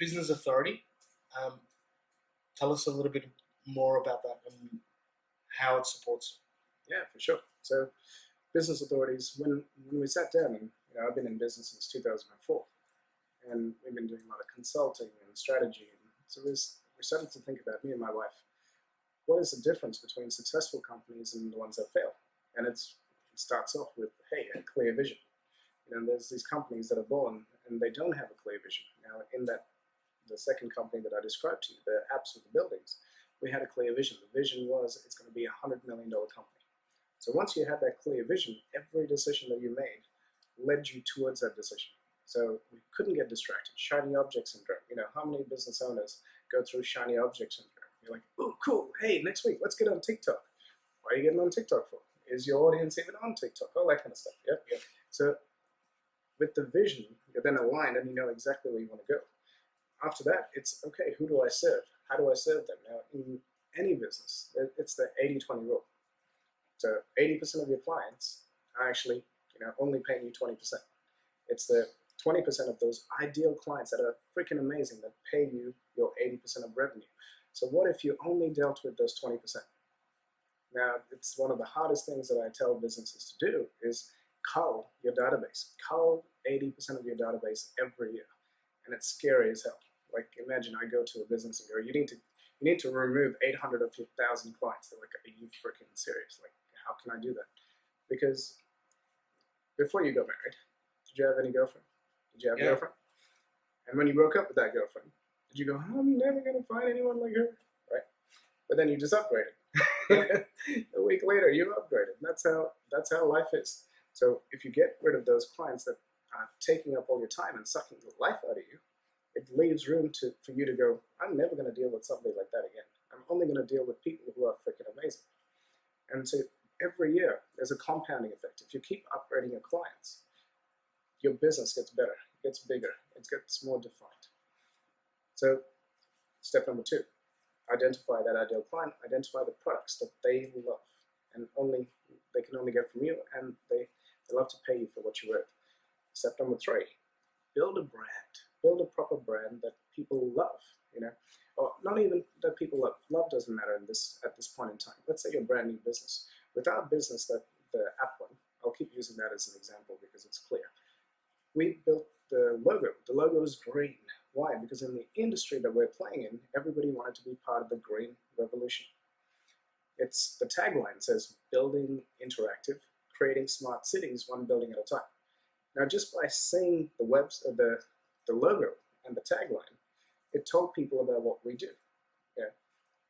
business authority. Um, Tell us a little bit more about that and how it supports. Yeah, for sure. So business authorities, when we sat down, and I've been in business since 2004, and we've been doing a lot of consulting and strategy, and so we started to think about, me and my wife, what is the difference between successful companies and the ones that fail? And it starts off with, hey, a clear vision. There's these companies that are born and they don't have a clear vision. Now, in the second company that I described to you, the apps with the buildings, we had a clear vision. The vision was it's going to be $100 million company. So once you had that clear vision, every decision that you made led you towards that decision. So we couldn't get distracted. Shiny object syndrome. How many business owners go through shiny object syndrome? You're like, oh, cool. Hey, next week, let's get on TikTok. Why are you getting on TikTok for? Is your audience even on TikTok? All that kind of stuff. Yeah. So with the vision, you're then aligned and you know exactly where you want to go. After that, it's, okay, who do I serve? How do I serve them? Now, in any business, it's the 80-20 rule. So 80% of your clients are actually only paying you 20%. It's the 20% of those ideal clients that are freaking amazing that pay you your 80% of revenue. So what if you only dealt with those 20%? Now, it's one of the hardest things that I tell businesses to do is cull your database. Cull 80% of your database every year. And it's scary as hell. Like, imagine I go to a business and go, you need to remove 800 of your 1,000 clients. They're like, are you freaking serious? Like, how can I do that? Because before you got married, did you have any girlfriend? Did you have a girlfriend? And when you broke up with that girlfriend, did you go, I'm never going to find anyone like her? Right? But then you just upgraded. A week later, you upgraded. That's how life is. So if you get rid of those clients that are taking up all your time and sucking the life out of you, it leaves room for you to go, I'm never going to deal with somebody like that again. I'm only going to deal with people who are freaking amazing. And so every year, there's a compounding effect. If you keep upgrading your clients, your business gets better, it gets bigger, it gets more defined. So step number 2, identify that ideal client, identify the products that they love and they can only get from you, and they love to pay you for what you're worth. Step number 3, build a brand. Build a proper brand that people love, or not even that people love. Love doesn't matter at this point in time. Let's say you're a brand new business. With our business, the app one, I'll keep using that as an example because it's clear. We built the logo. The logo is green. Why? Because in the industry that we're playing in, everybody wanted to be part of the green revolution. It's the tagline says, building interactive, creating smart cities, one building at a time. Now, just by saying the logo and the tagline, it told people about what we do.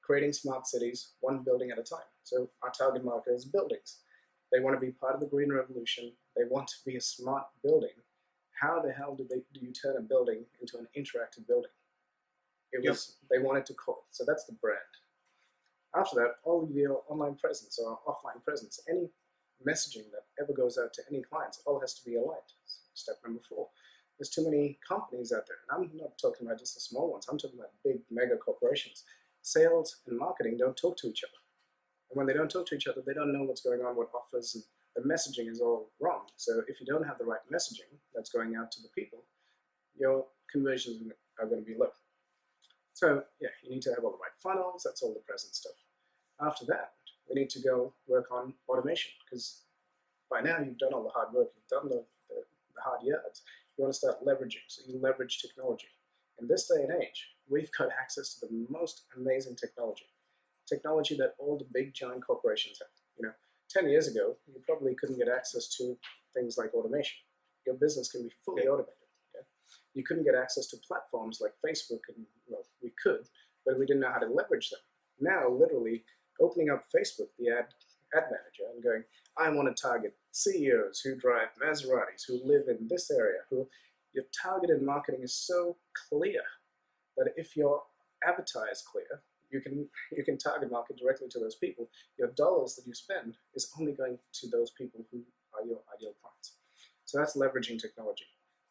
Creating smart cities, one building at a time. So our target market is buildings. They want to be part of the green revolution. They want to be a smart building. How the hell do you turn a building into an interactive building? They wanted to call. So that's the brand. After that, all of your online presence or offline presence, any messaging that ever goes out to any clients, all has to be aligned. Step number 4. There's too many companies out there, and I'm not talking about just the small ones. I'm talking about big mega corporations. Sales and marketing don't talk to each other. And when they don't talk to each other, they don't know what's going on, what offers, and the messaging is all wrong. So if you don't have the right messaging that's going out to the people, your conversions are going to be low. So yeah, you need to have all the right funnels. That's all the present stuff. After that, we need to go work on automation, because by now you've done all the hard work. You've done the hard yards. You want to start leveraging. So you leverage technology. In this day and age, we've got access to the most amazing technology. Technology that all the big giant corporations have. 10 years ago, you probably couldn't get access to things like automation. Your business can be fully automated. You couldn't get access to platforms like Facebook, and we could, but we didn't know how to leverage them. Now, literally opening up Facebook, the ad manager, and going, I want to target CEOs who drive Maseratis, who live in this area, your targeted marketing is so clear that if your avatar is clear, you can target market directly to those people. Your dollars that you spend is only going to those people who are your ideal clients. So that's leveraging technology.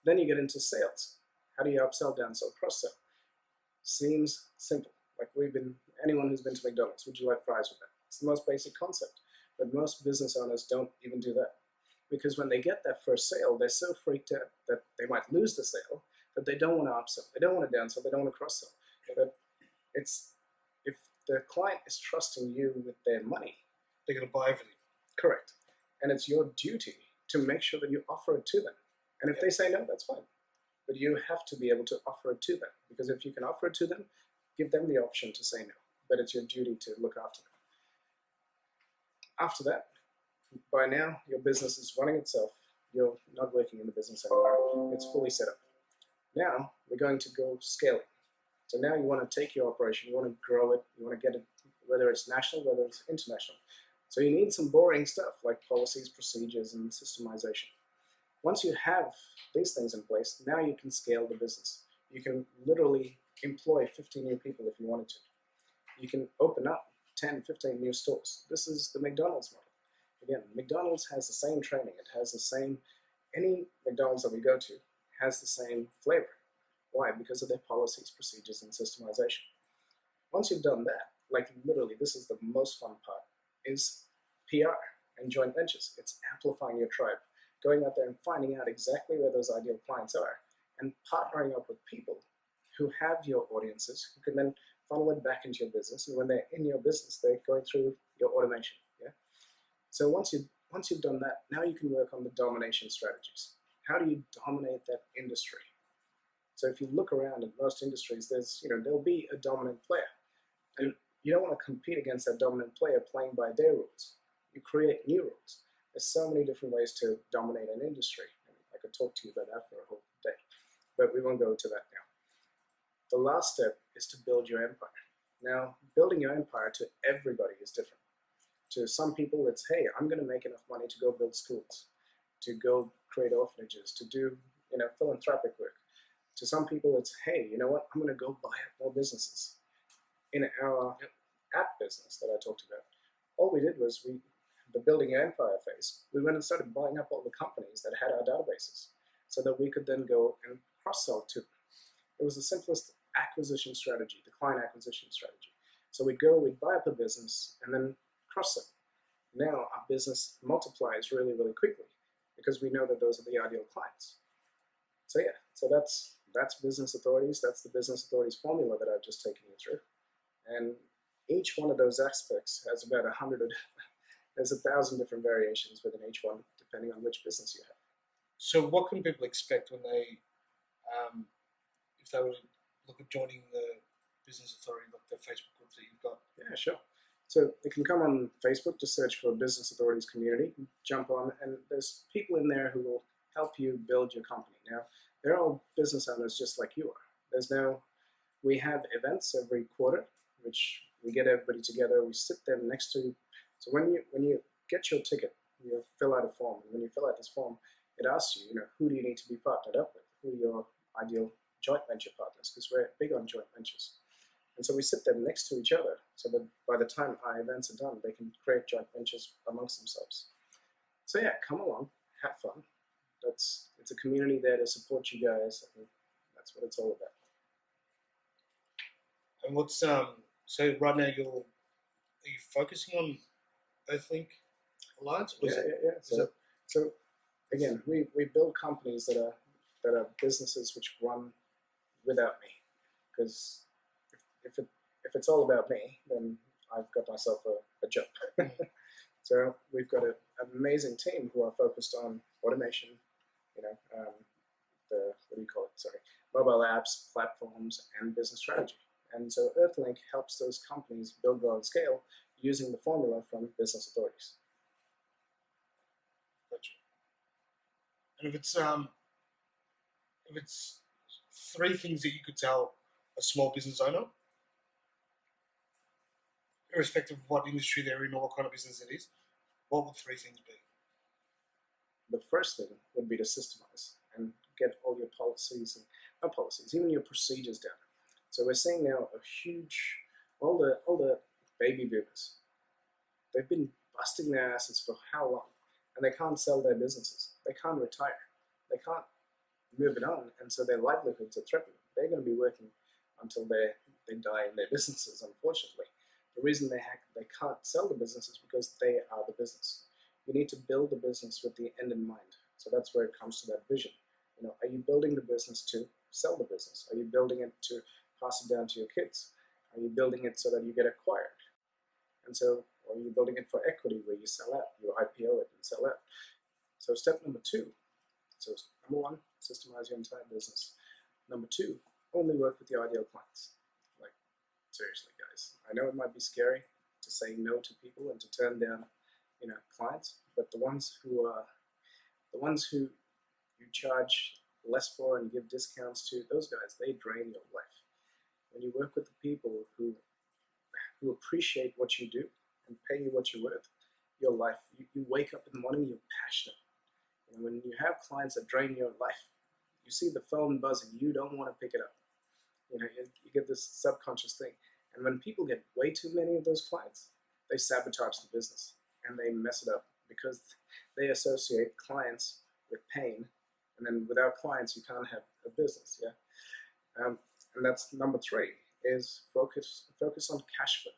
Then you get into sales. How do you upsell, downsell, cross-sell? Seems simple. Like anyone who's been to McDonald's, would you like fries with that? It's the most basic concept. But most business owners don't even do that. Because when they get that first sale, they're so freaked out that they might lose the sale that they don't want to upsell, they don't want to downsell, they don't want to cross sell. But it's if the client is trusting you with their money, They're going to buy everything. correct, and it's your duty to make sure that you offer it to them. And if they say no, that's fine. But you have to be able to offer it to them, because if you can offer it to them, give them the option to say no. But it's your duty to look after them. After that, by now, your business is running itself. You're not working in the business anymore. It's fully set up. Now, we're going to go scaling. So now you want to take your operation, you want to grow it, you want to get it, whether it's national, whether it's international. So you need some boring stuff like policies, procedures, and systemization. Once you have these things in place, now you can scale the business. You can literally employ 50 new people if you wanted to. You can open up 10, 15 new stores. This is the McDonald's model. Again, McDonald's has the same training. It has the same, any McDonald's that we go to has the same flavor. Why? Because of their policies, procedures, and systemization. Once you've done that, like literally, this is the most fun part, is PR and joint ventures. It's amplifying your tribe, going out there and finding out exactly where those ideal clients are, and partnering up with people who have your audiences, who can then funnel it back into your business. And when they're in your business, they're going through your automation. Yeah. So once you've done that, now you can work on the domination strategies. How do you dominate that industry? So if you look around at most industries, there'll be a dominant player, and you don't want to compete against that dominant player playing by their rules. You create new rules. There's so many different ways to dominate an industry. I could talk to you about that for a whole day, but we won't go into that now. The last step is to build your empire. Now, building your empire to everybody is different. To some people, it's, hey, I'm going to make enough money to go build schools, to go create orphanages, to do philanthropic work. To some people, it's, hey, you know what? I'm going to go buy up more businesses. In our app business that I talked about, all we did was the building your empire phase, we went and started buying up all the companies that had our databases so that we could then go and cross-sell to them. It was the simplest acquisition strategy, the client acquisition strategy. So we'd buy up a business and then cross-sell. Now our business multiplies really, really quickly because we know that those are the ideal clients. So yeah, so that's business authorities. That's the business authorities formula that I've just taken you through. And each one of those aspects has about 100, there's 1,000 different variations within each one, depending on which business you have. So what can people expect when they, if they were to look at joining the business authority, like the Facebook group that you've got? Yeah, sure. So you can come on Facebook to search for Business Authorities Community, jump on, and there's people in there who will help you build your company. Now, they're all business owners just like you are. We have events every quarter, which we get everybody together, we sit them next to. So when you get your ticket, you fill out a form. And when you fill out this form, it asks you, who do you need to be partnered up with? Who are your ideal joint venture partners? Because we're big on joint ventures. And so we sit them next to each other so that by the time our events are done, they can create joint ventures amongst themselves. So yeah, come along, have fun. It's a community there to support you guys, and that's what it's all about. And what's so right now are you focusing on Earthlink Alliance? Yeah. So again, we build companies that are businesses which run without me, because if it's all about me, then I've got myself a job. So we've got an amazing team who are focused on automation, mobile apps, platforms, and business strategy. And so Earthlink helps those companies build, grow, and scale using the formula from business authorities. Gotcha. And if it's 3 things that you could tell a small business owner, irrespective of what industry they're in or what kind of business it is, what would 3 things be? The first thing would be to systemize and get all your policies, and not policies, even your procedures down. So we're seeing now a huge, all the baby boomers, they've been busting their asses for how long? And they can't sell their businesses. They can't retire. They can't move it on, and so their livelihoods are threatened. They're going to be working until they die in their businesses, unfortunately. The reason they can't sell the business is because they are the business. You need to build the business with the end in mind. So that's where it comes to that vision. Are you building the business to sell the business? Are you building it to pass it down to your kids? Are you building it so that you get acquired? And so, or are you building it for equity where you sell out, you IPO it and sell out? So step number 2. So number 1, systemize your entire business. Number 2, only work with your ideal clients. Like, seriously, guys, I know it might be scary to say no to people and to turn down, clients, but the ones who you charge less for and give discounts to, those guys, they drain your life. When you work with the people who appreciate what you do and pay you what you're worth, your life, you wake up in the morning, you're passionate. And when you have clients that drain your life, you see the phone buzzing, you don't want to pick it up. You get this subconscious thing. And when people get way too many of those clients, they sabotage the business and they mess it up because they associate clients with pain. And then without clients, you can't have a business. Yeah. And that's number 3 is focus on cash flow.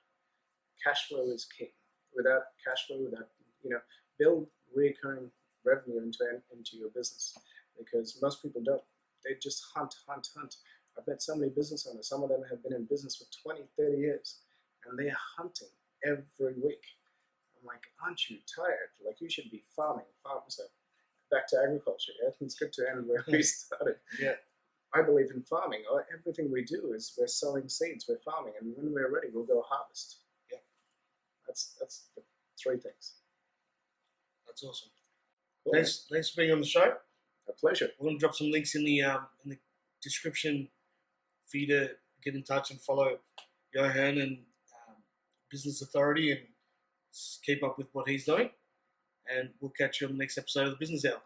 Cash flow is king. Without cash flow, build recurring revenue into your business, because most people don't. They just hunt. I've met so many business owners. Some of them have been in business for 20, 30 years, and they are hunting every week. I'm like, aren't you tired? Like, you should be farming. So back to agriculture. Yeah? It's good to end where we started. Yeah. I believe in farming. Everything we do is we're sowing seeds, we're farming, and when we're ready, we'll go harvest. Yeah. That's the 3 things. That's awesome. Cool. Thanks for being on the show. A pleasure. We're going to drop some links in the description for you to get in touch and follow Johann and Business Authority and keep up with what he's doing. And we'll catch you on the next episode of the Business Hour.